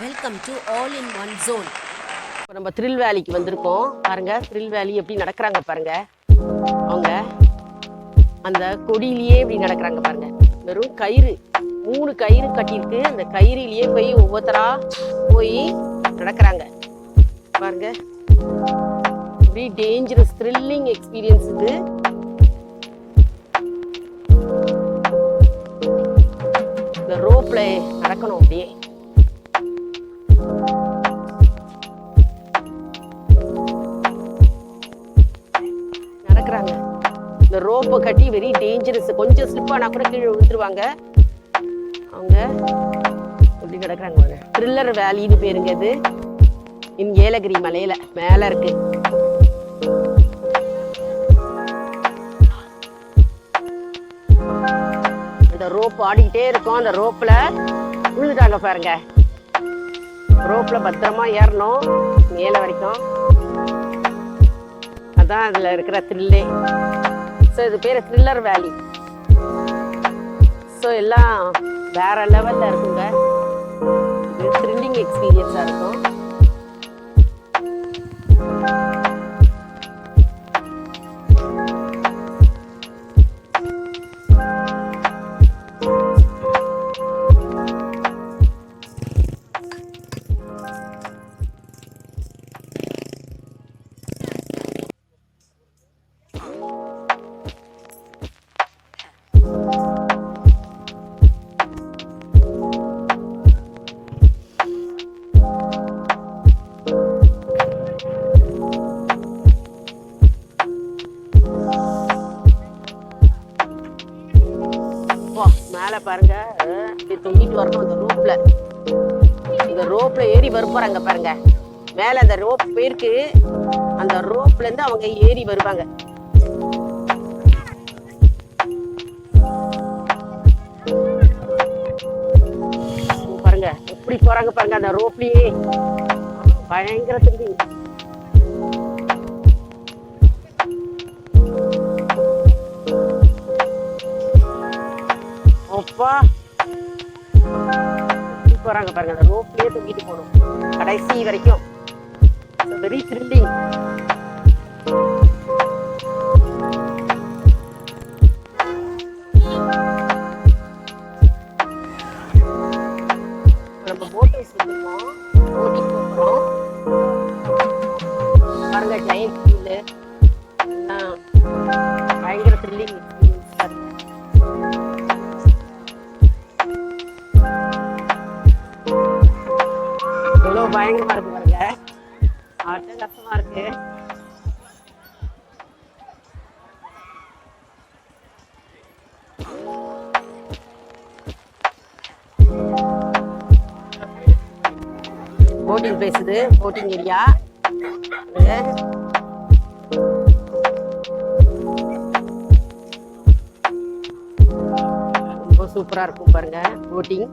Welcome to all in one zone. இப்போ நம்ம thrill வேலிக்கு வந்திருக்கோம். பாருங்க த்ரில் வேலி எப்படி நடக்கிறாங்க பாருங்க. அவங்க அந்த கொடியிலேயே இப்படி நடக்கிறாங்க பாருங்க. வெறும் கயிறு 3 கயிறு கட்டியிருக்கு. அந்த கயிறிலேயே போய் ஒவ்வொருத்தரா போய் நடக்கிறாங்க பாருங்க. வெரி டேஞ்சரஸ் த்ரில்லிங் எக்ஸ்பீரியன்ஸ் இது. இந்த ரோப்ல நடக்கணும் அப்படியே. நடக்கிறாங்க. இந்த ரோப்பை கட்டி வெரி டேஞ்சரஸ். கொஞ்சம் ஸ்லிப் ஆனா கூட கீழே விழுந்துருவாங்க. அவங்க எப்படி நடக்கிறாங்க. த்ரில்லர் வேலின்னு பேருங்க இது. ஏலகிரி மலையில மேல இருக்கு. இந்த ரோப் ஆடிக்கிட்டே இருக்கும். அந்த ரோப்ல விழுந்துட்டாங்க பாருங்க. ரோப்ல பத்திரமா ஏறணும் மேல வரைக்கும். அதான் அதுல இருக்கிற த்ரில்லே. ஸோ இது பேர் த்ரில்லர் வேலி. ஸோ எல்லாம் வேற லெவல்ல இருக்குங்க. இது த்ரில்லிங் எக்ஸ்பீரியன்ஸா இருக்கும். மேல பாருங்க தொங்கிட்டு வரணும். அந்த ரோப்ல இந்த ரோப்ல ஏறி வருப்பாங்க பாருங்க. மேல அந்த ரோப் போயிருக்கு. அந்த ரோப்ல இருந்து அவங்க ஏறி வருவாங்க. பாருங்க எப்படி போறாங்க பாருங்க. அந்த ரோப்லயே பயங்கர திரும்பி. அப்பா போறாங்க பாருங்க. அந்த ரோப்லயே தூக்கிட்டு போகணும் கடைசி வரைக்கும். Very thrilling. நம்ம போட் ஹவுஸ் வந்துருக்கோம். போட்டிங் போகிறோம் பாருங்க. ஜெயண்ட் ஃபீல் பயங்கர த்ரில்லிங் எக்ஸ்பீரியன்ஸா இருக்கு. எவ்வளவு பயங்கரமா இருக்கு பாருங்க. ஆட்டம் கஷ்டமா இருக்கு. போட்டிங் பேசுது. போட்டிங் ஏரியா ரொம்ப சூப்பரா இருக்கும் பாருங்க. போட்டிங்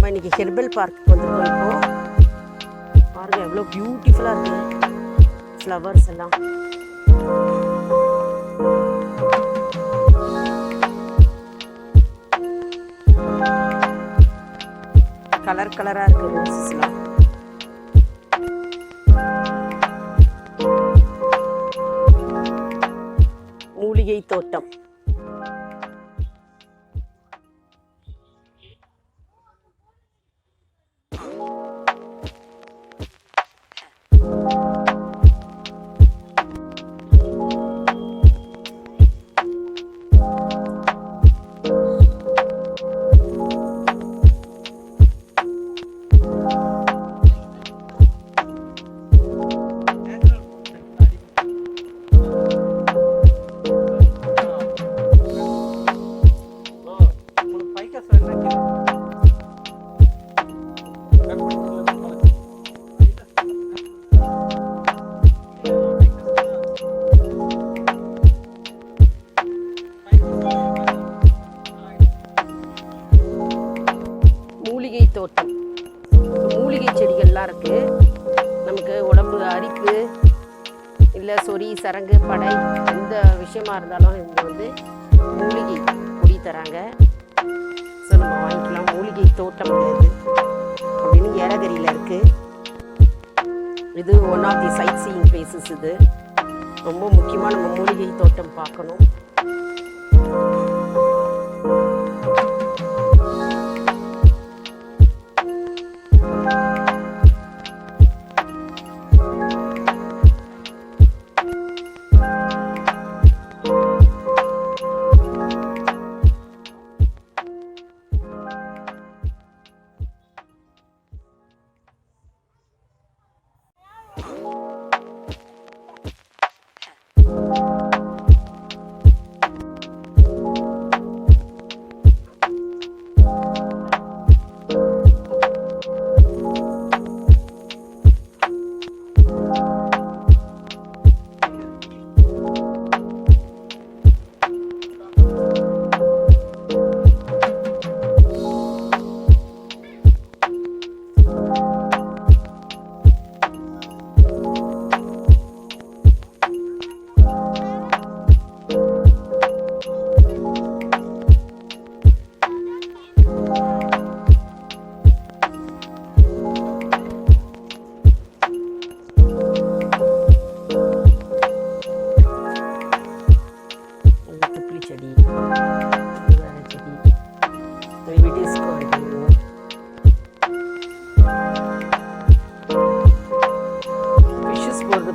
இன்னைக்கு ஹெர்பல் பார்க் வந்துருக்கோம். இப்போ பாருங்க எவ்வளோ பியூட்டிஃபுல்லா இருக்கு ஃப்ளவர்ஸ் எல்லாம். கலர் கலரா இருக்கு ரோசஸ் எல்லாம். மூலிகை தோட்டம். இருக்குது. நமக்கு உடம்பு அரிப்பு இல்லை சொறி சரங்கு படை எந்த விஷயமா இருந்தாலும் இவங்க வந்து மூலிகை பொடி தராங்க. ஸோ நம்ம வாங்கிக்கலாம். மூலிகை தோட்டம் இது அப்படின்னு ஏலகிரியில் இருக்குது. இது one of the sightseeing places. இது ரொம்ப முக்கியமாக நம்ம மூலிகை தோட்டம் பார்க்கணும்.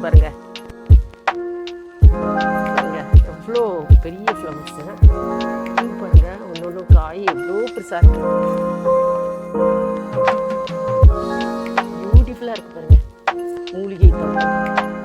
பாருங்க எவ்வளோ பெரிய ஃப்ளவர்ஸ் பாருங்க. ஒன்று காய் எவ்வளோ பெருசாக இருக்கு. பியூட்டிஃபுல்லாக இருக்கு பாருங்க மூலிகை தோட்டம்.